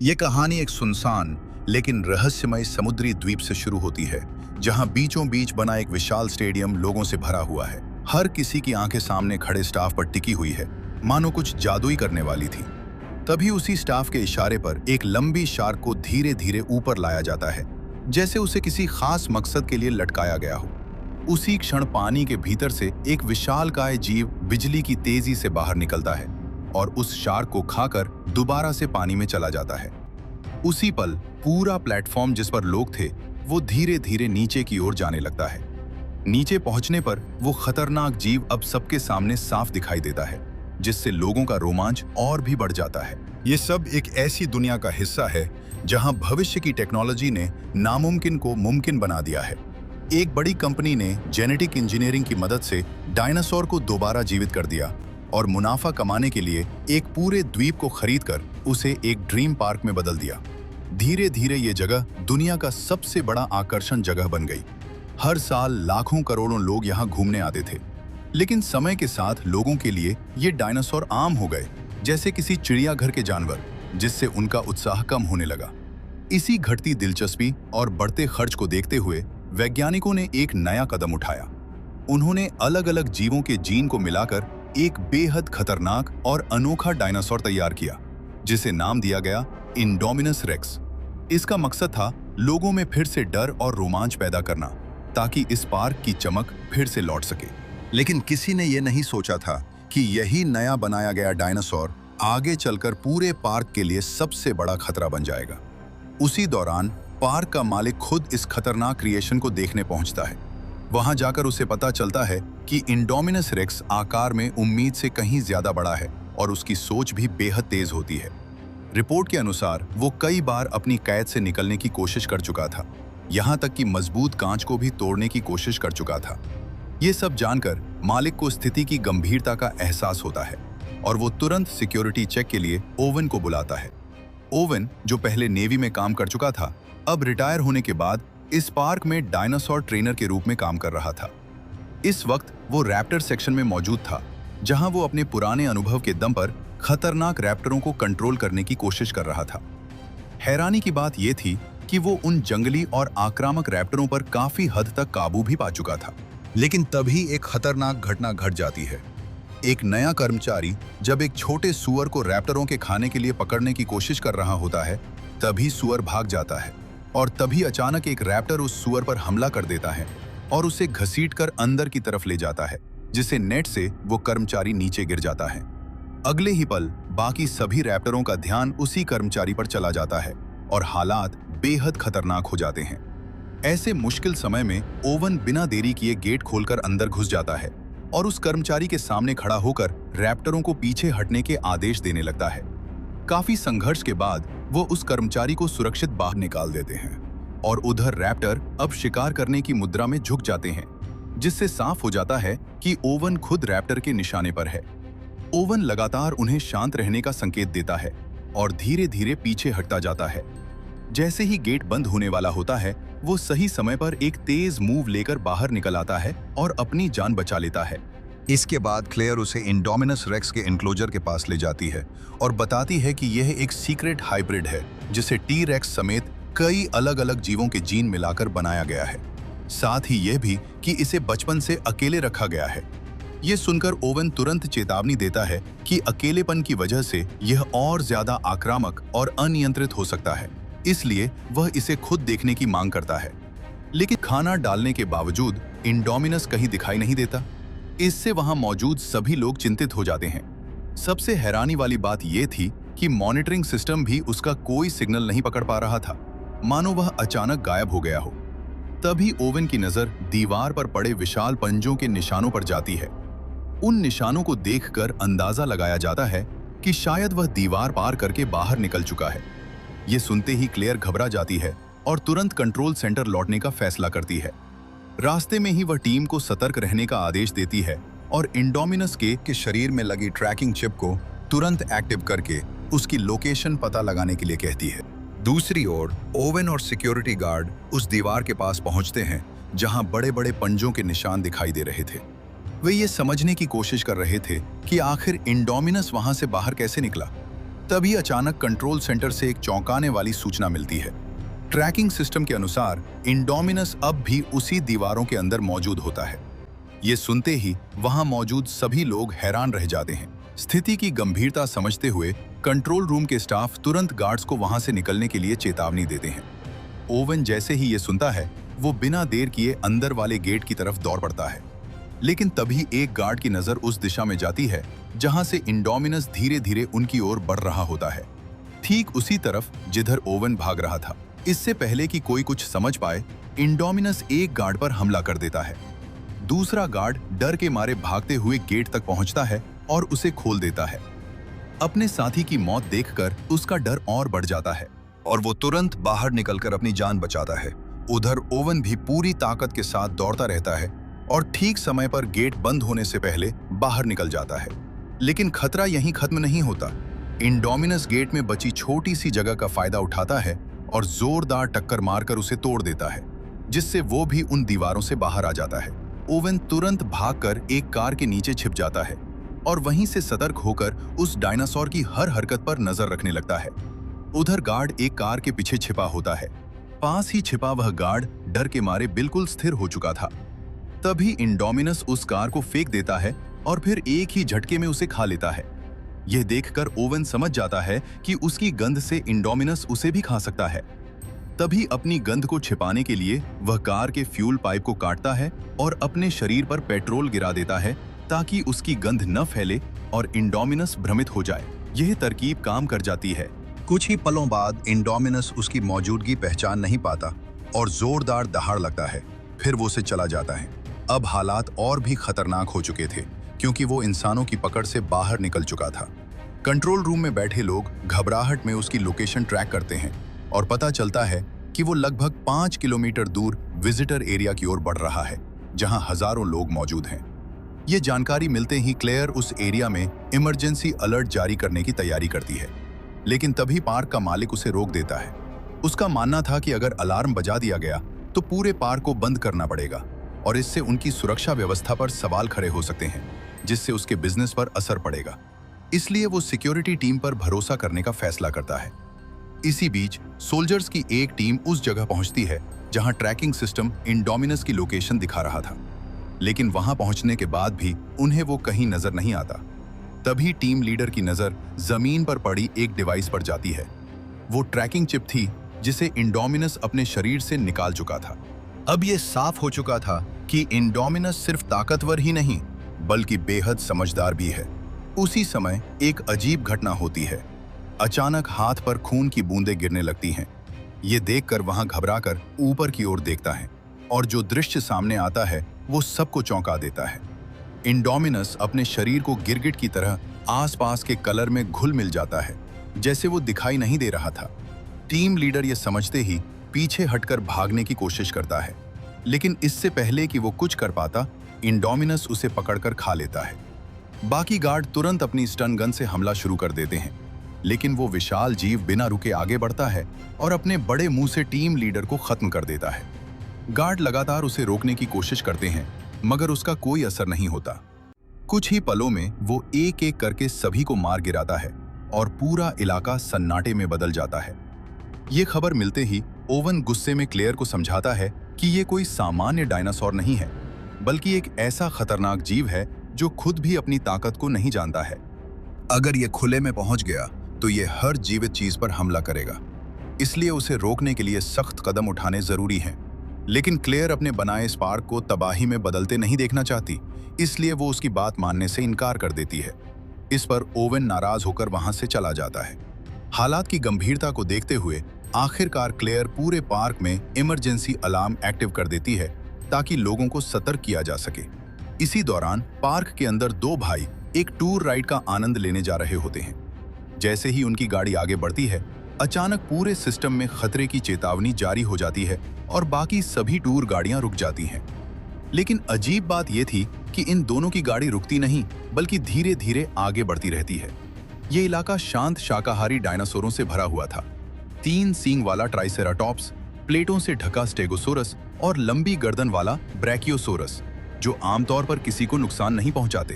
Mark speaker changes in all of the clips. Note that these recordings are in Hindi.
Speaker 1: ये कहानी एक सुनसान लेकिन रहस्यमय समुद्री द्वीप से शुरू होती है, जहां बीचों बीच बना एक विशाल स्टेडियम लोगों से भरा हुआ है। हर किसी की आंखें सामने खड़े स्टाफ पर टिकी हुई है, मानो कुछ जादू ही करने वाली थी। तभी उसी स्टाफ के इशारे पर एक लंबी शार्क को धीरे धीरे ऊपर लाया जाता है, जैसे उसे किसी खास मकसद के लिए लटकाया गया हो। उसी क्षण पानी के भीतर से एक विशालकाय जीव बिजली की तेजी से बाहर निकलता है और उस शार्क को खाकर दोबारा से पानी में चला जाता है। उसी पल पूरा प्लेटफॉर्म जिस पर लोग थे वो धीरे धीरे नीचे की ओर जाने लगता है। नीचे पहुंचने पर वो खतरनाक जीव अब सबके सामने साफ दिखाई देता है, जिससे लोगों का रोमांच और भी बढ़ जाता है। ये सब एक ऐसी दुनिया का हिस्सा है जहां भविष्य की टेक्नोलॉजी ने नामुमकिन को मुमकिन बना दिया है। एक बड़ी कंपनी ने जेनेटिक इंजीनियरिंग की मदद से डायनासोर को दोबारा जीवित कर दिया और मुनाफा कमाने के लिए एक पूरे द्वीप को खरीदकर उसे एक ड्रीम पार्क में बदल दिया। धीरे धीरे ये जगह दुनिया का सबसे बड़ा आकर्षण जगह बन गई। हर साल लाखों करोड़ों लोग यहाँ घूमने आते थे, लेकिन समय के साथ लोगों के लिए ये डायनासोर आम हो गए, जैसे किसी चिड़ियाघर के जानवर, जिससे उनका उत्साह कम होने लगा। इसी घटती दिलचस्पी और बढ़ते खर्च को देखते हुए वैज्ञानिकों ने एक नया कदम उठाया। उन्होंने अलग अलग जीवों के जीन को मिलाकर एक बेहद खतरनाक और अनोखा डायनासोर तैयार किया, जिसे नाम दिया गया इंडोमिनस रेक्स। इसका मकसद था लोगों में फिर से डर और रोमांच पैदा करना, ताकि इस पार्क की चमक फिर से लौट सके। लेकिन किसी ने यह नहीं सोचा था कि यही नया बनाया गया डायनासोर आगे चलकर पूरे पार्क के लिए सबसे बड़ा खतरा बन जाएगा। उसी दौरान पार्क का मालिक खुद इस खतरनाक क्रिएशन को देखने पहुंचता है। वहां जाकर उसे पता चलता है कि इंडोमिनस रेक्स आकार में उम्मीद से कहीं ज्यादा बड़ा है और उसकी सोच भी बेहद तेज होती है। रिपोर्ट के अनुसार वो कई बार अपनी कैद से निकलने की कोशिश कर चुका था, यहां तक कि मजबूत कांच को भी तोड़ने की कोशिश कर चुका था। ये सब जानकर मालिक को स्थिति की गंभीरता का एहसास होता है और वो तुरंत सिक्योरिटी चेक के लिए ओवन को बुलाता है। ओवन, जो पहले नेवी में काम कर चुका था, अब रिटायर होने के बाद इस पार्क में डायनासोर ट्रेनर के रूप में काम कर रहा था। इस वक्त वो रैप्टर सेक्शन में मौजूद था, जहां वो अपने पुराने अनुभव के दम पर खतरनाक रैप्टरों को कंट्रोल करने की कोशिश कर रहा था। हैरानी की बात यह थी कि वो उन जंगली और आक्रामक रैप्टरों पर काफी हद तक काबू भी पा चुका था। लेकिन तभी एक खतरनाक घटना घट जाती है। एक नया कर्मचारी जब एक छोटे सूअर को रैप्टरों के खाने के लिए पकड़ने की कोशिश कर रहा होता है, तभी सूअर भाग जाता है और तभी अचानक एक रैप्टर उस सूअर पर हमला कर देता है और उसे घसीटकर अंदर की तरफ ले जाता है, जिससे नेट से वो कर्मचारी नीचे गिर जाता है। अगले ही पल बाकी सभी रैप्टरों का ध्यान उसी कर्मचारी पर चला जाता है और हालात बेहद खतरनाक हो जाते हैं। ऐसे मुश्किल समय में ओवन बिना देरी किए गेट खोलकर अंदर घुस जाता है और उस कर्मचारी के सामने खड़ा होकर रैप्टरों को पीछे हटने के आदेश देने लगता है। काफी संघर्ष के बाद वो उस कर्मचारी को सुरक्षित बाहर निकाल देते हैं और उधर रैप्टर अब शिकार करने की मुद्रा में झुक जाते हैं, जिससे साफ हो जाता है कि ओवन खुद रैप्टर के निशाने पर है। ओवन लगातार उन्हें शांत रहने का संकेत देता है और धीरे धीरे पीछे हटता जाता है। जैसे ही गेट बंद होने वाला होता है, वो सही समय पर एक तेज मूव लेकर बाहर निकल आता है और अपनी जान बचा लेता है। इसके बाद क्लेयर उसे इंडोमिनस रेक्स के एनक्लोजर के पास ले जाती है और बताती है कि यह एक सीक्रेट हाइब्रिड है, जिसे टी रेक्स समेत कई अलग अलग जीवों के जीन मिलाकर बनाया गया है। साथ ही यह भी कि इसे बचपन से अकेले रखा गया है। ये सुनकर ओवन तुरंत चेतावनी देता है कि अकेलेपन की वजह से यह और ज्यादा आक्रामक और अनियंत्रित हो सकता है, इसलिए वह इसे खुद देखने की मांग करता है। लेकिन खाना डालने के बावजूद इंडोमिनस कहीं दिखाई नहीं देता। इससे वहां मौजूद सभी लोग चिंतित हो जाते हैं। सबसे हैरानी वाली बात यह थी कि मॉनिटरिंग सिस्टम भी उसका कोई सिग्नल नहीं पकड़ पा रहा था, मानो वह अचानक गायब हो गया हो। तभी ओवन की नजर दीवार पर पड़े विशाल पंजों के निशानों पर जाती है। उन निशानों को देखकर अंदाजा लगाया जाता है कि शायद वह दीवार पार करके बाहर निकल चुका है। ये सुनते ही क्लेयर घबरा जाती है और तुरंत कंट्रोल सेंटर लौटने का फैसला करती है। रास्ते में ही वह टीम को सतर्क रहने का आदेश देती है और इंडोमिनस के शरीर में लगी ट्रैकिंग चिप को तुरंत एक्टिव करके उसकी लोकेशन पता लगाने के लिए कहती है। दूसरी ओर ओवन और सिक्योरिटी गार्ड उस दीवार के पास पहुंचते हैं जहां बड़े बड़े पंजों के निशान दिखाई दे रहे थे। वे ये समझने की कोशिश कर रहे थे कि आखिर इंडोमिनस वहां से बाहर कैसे निकला। तभी अचानक कंट्रोल सेंटर से एक चौंकाने वाली सूचना मिलती है। ट्रैकिंग सिस्टम के अनुसार इंडोमिनस अब भी उसी दीवारों के अंदर मौजूद होता है। ये सुनते ही वहां मौजूद सभी लोग हैरान रह जाते हैं। स्थिति की गंभीरता समझते हुए कंट्रोल रूम के स्टाफ तुरंत गार्ड्स को वहां से निकलने के लिए चेतावनी देते हैं। ओवन जैसे ही ये सुनता है, वो बिना देर किए अंदर वाले गेट की तरफ दौड़ पड़ता है। लेकिन तभी एक गार्ड की नजर उस दिशा में जाती है जहां से इंडोमिनस धीरे धीरे उनकी ओर बढ़ रहा होता है, ठीक उसी तरफ जिधर ओवन भाग रहा था। इससे पहले कि कोई कुछ समझ पाए, इंडोमिनस एक गार्ड पर हमला कर देता है। दूसरा गार्ड डर के मारे भागते हुए गेट तक पहुंचता है और उसे खोल देता है। अपने साथी की मौत देखकर उसका डर और बढ़ जाता है और वो तुरंत बाहर निकलकर अपनी जान बचाता है। उधर ओवन भी पूरी ताकत के साथ दौड़ता रहता है और ठीक समय पर गेट बंद होने से पहले बाहर निकल जाता है। लेकिन खतरा यहीं खत्म नहीं होता। इंडोमिनस गेट में बची छोटी सी जगह का फायदा उठाता है और जोरदार टक्कर मारकर उसे तोड़ देता है, जिससे वो भी उन दीवारों से बाहर आ जाता है। ओवन तुरंत भागकर एक कार के नीचे छिप जाता है और वहीं से सतर्क होकर उस डायनासोर की हर हरकत पर नजर रखने लगता है। उधर गार्ड एक कार के पीछे छिपा होता है। पास ही छिपा वह गार्ड डर के मारे बिल्कुल स्थिर हो चुका था। तभी इंडोमिनस उस कार को फेंक देता है और फिर एक ही झटके में उसे खा लेता है। यह देखकर ओवन समझ जाता है कि उसकी गंध से इंडोमिनस उसे भी खा सकता है। तभी अपनी गंध को छिपाने के लिए वह कार के फ्यूल पाइप को काटता है और अपने शरीर पर पेट्रोल गिरा देता है ताकि उसकी गंध न फैले और इंडोमिनस भ्रमित हो जाए। यह तरकीब काम कर जाती है। कुछ ही पलों बाद इंडोमिनस उसकी मौजूदगी पहचान नहीं पाता और जोरदार दहाड़ लगता है। फिर वो उसे चला जाता है। अब हालात और भी खतरनाक हो चुके थे क्योंकि वो इंसानों की पकड़ से बाहर निकल चुका था। कंट्रोल रूम में बैठे लोग घबराहट में उसकी लोकेशन ट्रैक करते हैं और पता चलता है कि वो लगभग 5 किलोमीटर दूर विजिटर एरिया की ओर बढ़ रहा है, जहां हजारों लोग मौजूद हैं। ये जानकारी मिलते ही क्लेयर उस एरिया में इमरजेंसी अलर्ट जारी करने की तैयारी करती है। लेकिन तभी पार्क का मालिक उसे रोक देता है। उसका मानना था कि अगर अलार्म बजा दिया गया तो पूरे पार्क को बंद करना पड़ेगा और इससे उनकी सुरक्षा व्यवस्था पर सवाल खड़े हो सकते हैं, जिससे उसके बिजनेस पर असर पड़ेगा। इसलिए वो सिक्योरिटी टीम पर भरोसा करने का फैसला करता है। इसी बीच सोल्जर्स की एक टीम उस जगह पहुंचती है जहां ट्रैकिंग सिस्टम इंडोमिनस की लोकेशन दिखा रहा था। लेकिन वहां पहुंचने के बाद भी उन्हें वो कहीं नजर नहीं आता। तभी टीम लीडर की नजर जमीन पर पड़ी एक डिवाइस पर जाती है। वो ट्रैकिंग चिप थी जिसे इंडोमिनस अपने शरीर से निकाल चुका था। अब ये साफ हो चुका था कि इंडोमिनस सिर्फ ताकतवर ही नहीं बल्कि बेहद समझदार भी है। उसी समय एक अजीब घटना होती है। अचानक हाथ पर खून की बूंदें गिरने लगती हैं। ये देखकर वहां घबराकर ऊपर की ओर देखता है और जो दृश्य सामने आता है वो सबको चौंका देता है। इंडोमिनस अपने शरीर को गिरगिट की तरह आसपास के कलर में घुल मिल जाता है, जैसे वो दिखाई नहीं दे रहा था। टीम लीडर ये समझते ही पीछे हटकर भागने की कोशिश करता है, लेकिन इससे पहले कि वो कुछ कर पाता, इंडोमिनस उसे पकड़कर खा लेता है। बाकी गार्ड तुरंत अपनी स्टन गन से हमला शुरू कर देते हैं, लेकिन वो विशाल जीव बिना रुके आगे बढ़ता है और अपने बड़े मुंह से टीम लीडर को खत्म कर देता है। गार्ड लगातार उसे रोकने की कोशिश करते हैं, मगर उसका कोई असर नहीं होता। कुछ ही पलों में वो एक एक करके सभी को मार गिराता है और पूरा इलाका सन्नाटे में बदल जाता है। ये खबर मिलते ही ओवन गुस्से में क्लेयर को समझाता है कि ये कोई सामान्य डायनासोर नहीं है, बल्कि एक ऐसा खतरनाक जीव है जो खुद भी अपनी ताकत को नहीं जानता है। अगर ये खुले में पहुंच गया तो ये हर जीवित चीज पर हमला करेगा, इसलिए उसे रोकने के लिए सख्त कदम उठाने जरूरी हैं। लेकिन क्लेयर अपने बनाए स्पार्क को तबाही में बदलते नहीं देखना चाहती, इसलिए वो उसकी बात मानने से इनकार कर देती है। इस पर ओवन नाराज होकर वहां से चला जाता है। हालात की गंभीरता को देखते हुए आखिरकार क्लेयर पूरे पार्क में इमरजेंसी अलार्म एक्टिव कर देती है ताकि लोगों को सतर्क किया जा सके। इसी दौरान पार्क के अंदर दो भाई एक टूर राइड का आनंद लेने जा रहे होते हैं। जैसे ही उनकी गाड़ी आगे बढ़ती है, अचानक पूरे सिस्टम में खतरे की चेतावनी जारी हो जाती है और बाकी सभी टूर गाड़ियां रुक जाती हैं। लेकिन अजीब बात यह थी कि इन दोनों की गाड़ी रुकती नहीं, बल्कि धीरे धीरे आगे बढ़ती रहती है। ये इलाका शांत शाकाहारी डायनासोरों से भरा हुआ था। 3 सींग वाला ट्राइसेराटॉप्स, प्लेटों से ढका स्टेगोसोरस और लंबी गर्दन वाला ब्रैकियोसोरस, जो आमतौर पर किसी को नुकसान नहीं पहुंचाते।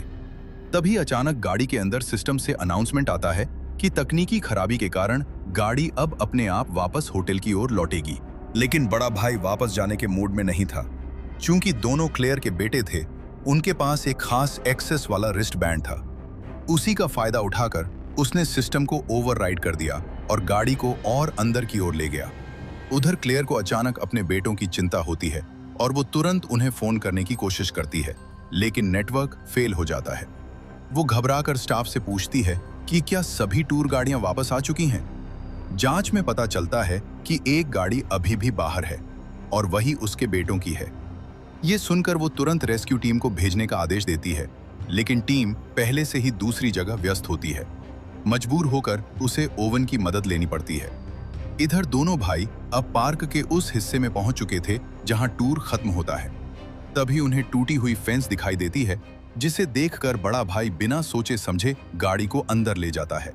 Speaker 1: तभी अचानक गाड़ी के अंदर सिस्टम से अनाउंसमेंट आता है कि तकनीकी खराबी के कारण गाड़ी अब अपने आप वापस होटल की ओर लौटेगी। लेकिन बड़ा भाई वापस जाने के मूड में नहीं था। चूंकि दोनों क्लेयर के बेटे थे, उनके पास एक खास एक्सेस वाला रिस्ट बैंड था। उसी का फायदा उठाकर उसने सिस्टम को ओवरराइड कर दिया और गाड़ी को और अंदर की ओर ले गया। उधर क्लेयर को अचानक अपने बेटों की चिंता होती है और वो तुरंत उन्हें फोन करने की कोशिश करती है, लेकिन नेटवर्क फेल हो जाता है। वो घबराकर स्टाफ से पूछती है कि क्या सभी टूर गाड़ियां वापस आ चुकी हैं। जांच में पता चलता है कि एक गाड़ी अभी भी बाहर है और वही उसके बेटों की है। ये सुनकर वो तुरंत रेस्क्यू टीम को भेजने का आदेश देती है, लेकिन टीम पहले से ही दूसरी जगह व्यस्त होती है। मजबूर होकर उसे ओवन की मदद लेनी पड़ती है। इधर दोनों भाई अब पार्क के उस हिस्से में पहुंच चुके थे जहां टूर खत्म होता है। तभी उन्हें टूटी हुई फेंस दिखाई देती है, जिसे देखकर बड़ा भाई बिना सोचे समझे गाड़ी को अंदर ले जाता है।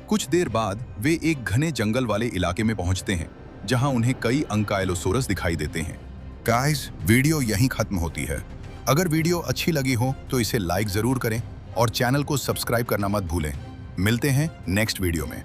Speaker 1: कुछ देर बाद वे एक घने जंगल वाले इलाके में पहुंचते हैं, जहां उन्हें कई अंकाइलोसोरस दिखाई देते हैं। गाइस, वीडियो यहीं खत्म होती है। अगर वीडियो अच्छी लगी हो तो इसे लाइक जरूर करें और चैनल को सब्सक्राइब करना मत भूलें। मिलते हैं नेक्स्ट वीडियो में।